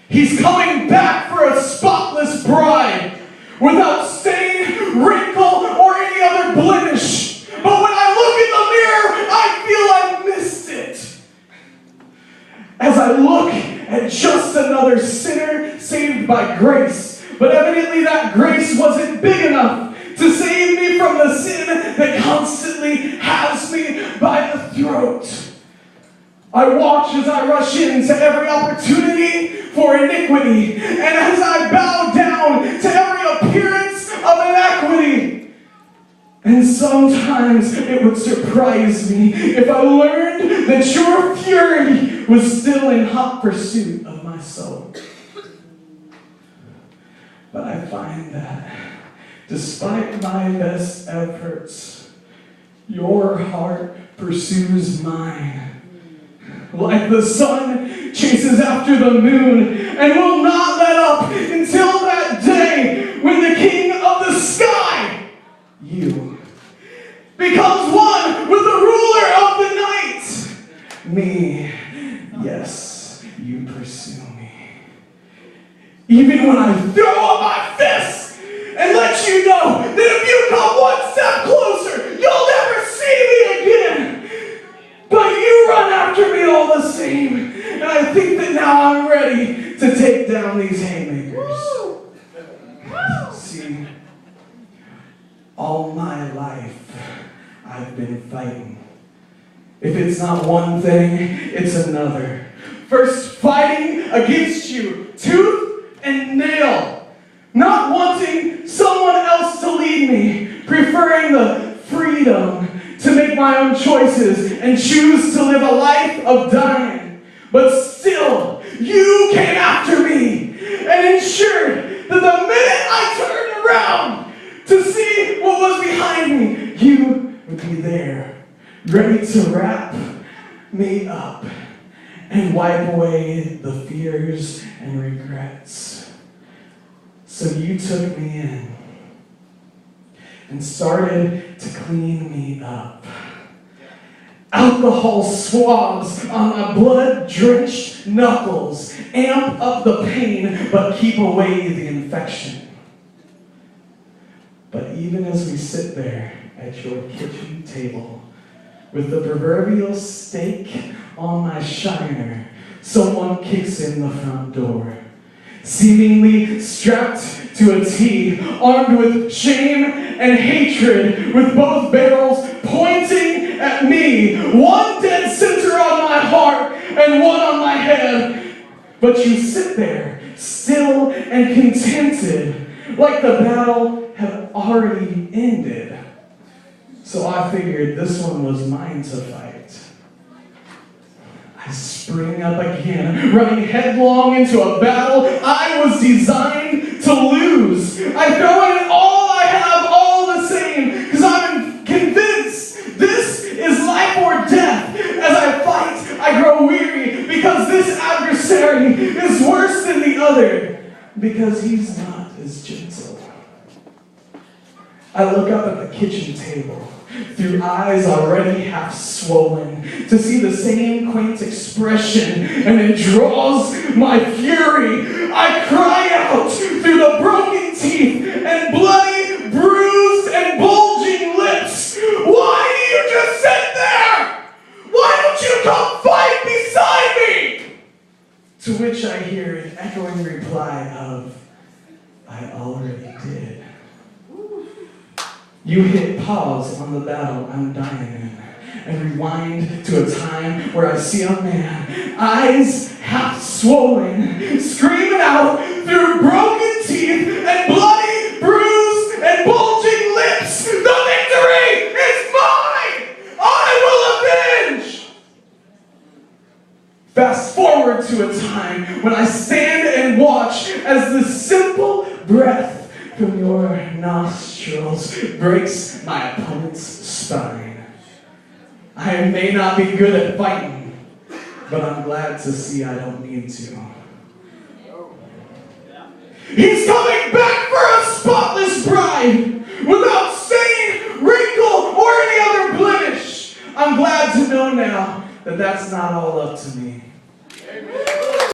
He's coming back for a spotless bride, without stain, wrinkle, or any other blemish. But when I look in the mirror, I feel I've missed it. As I look at just another sinner saved by grace, but evidently that grace wasn't big enough to save me from the sin that constantly has me by the throat. I watch as I rush into every opportunity for iniquity, and as I bow down to every appearance of inequity. And sometimes it would surprise me if I learned that your fury was still in hot pursuit of my soul. But I find that despite my best efforts, your heart pursues mine. Like the sun chases after the moon and will not let up until that day when the King of the sky, you, becomes one with the ruler of the night. Me, yes, you pursue me. Even when I throw up my fists and let you know that if you come one step closer, you'll never see me again. But you run after me all the same, and I think that now I'm ready to take down these haymakers. See, all my life I've been fighting. If it's not one thing, it's another. First, fighting against you, tooth and nail. Not wanting someone else to lead me, preferring the freedom to make my own choices and choose to live a life of dying. But still, you came after me and ensured that the minute I turned around to see what was behind me, you would be there, ready to wrap me up and wipe away the fears and regrets. So you took me in and started to clean me up. Alcohol swabs on my blood-drenched knuckles amp up the pain but keep away the infection. But even as we sit there at your kitchen table with the proverbial steak on my shiner, someone kicks in the front door, seemingly strapped to a T, armed with shame and hatred, with both barrels pointing at me, one dead center on my heart and one on my head. But you sit there, still and contented, like the battle had already ended. So I figured this one was mine to fight. I spring up again, running headlong into a battle I was designed to lose. I throw in all I have, all the same, because I'm convinced this is life or death. As I fight, I grow weary, because this adversary is worse than the other, because he's not as gentle. I look up at the kitchen table, through eyes already half swollen, to see the same quaint expression, and it draws my fury. I cry out through the broken teeth and bloody, bruised, and bulging lips. Why do you just sit there? Why don't you come fight beside me? To which I hear an echoing reply of, I already did. You hit pause on the battle I'm dying in, and rewind to a time where I see a man, eyes half swollen, screaming out through broken teeth and bloody, bruised, and bulging lips, the victory is mine! I will avenge! Fast forward to a time when I stand and watch as the simple breath from your nostrils breaks my opponent's spine. I may not be good at fighting, but I'm glad to see I don't need to. He's coming back for a spotless bride, without stain, wrinkle, or any other blemish. I'm glad to know now that that's not all up to me. Amen.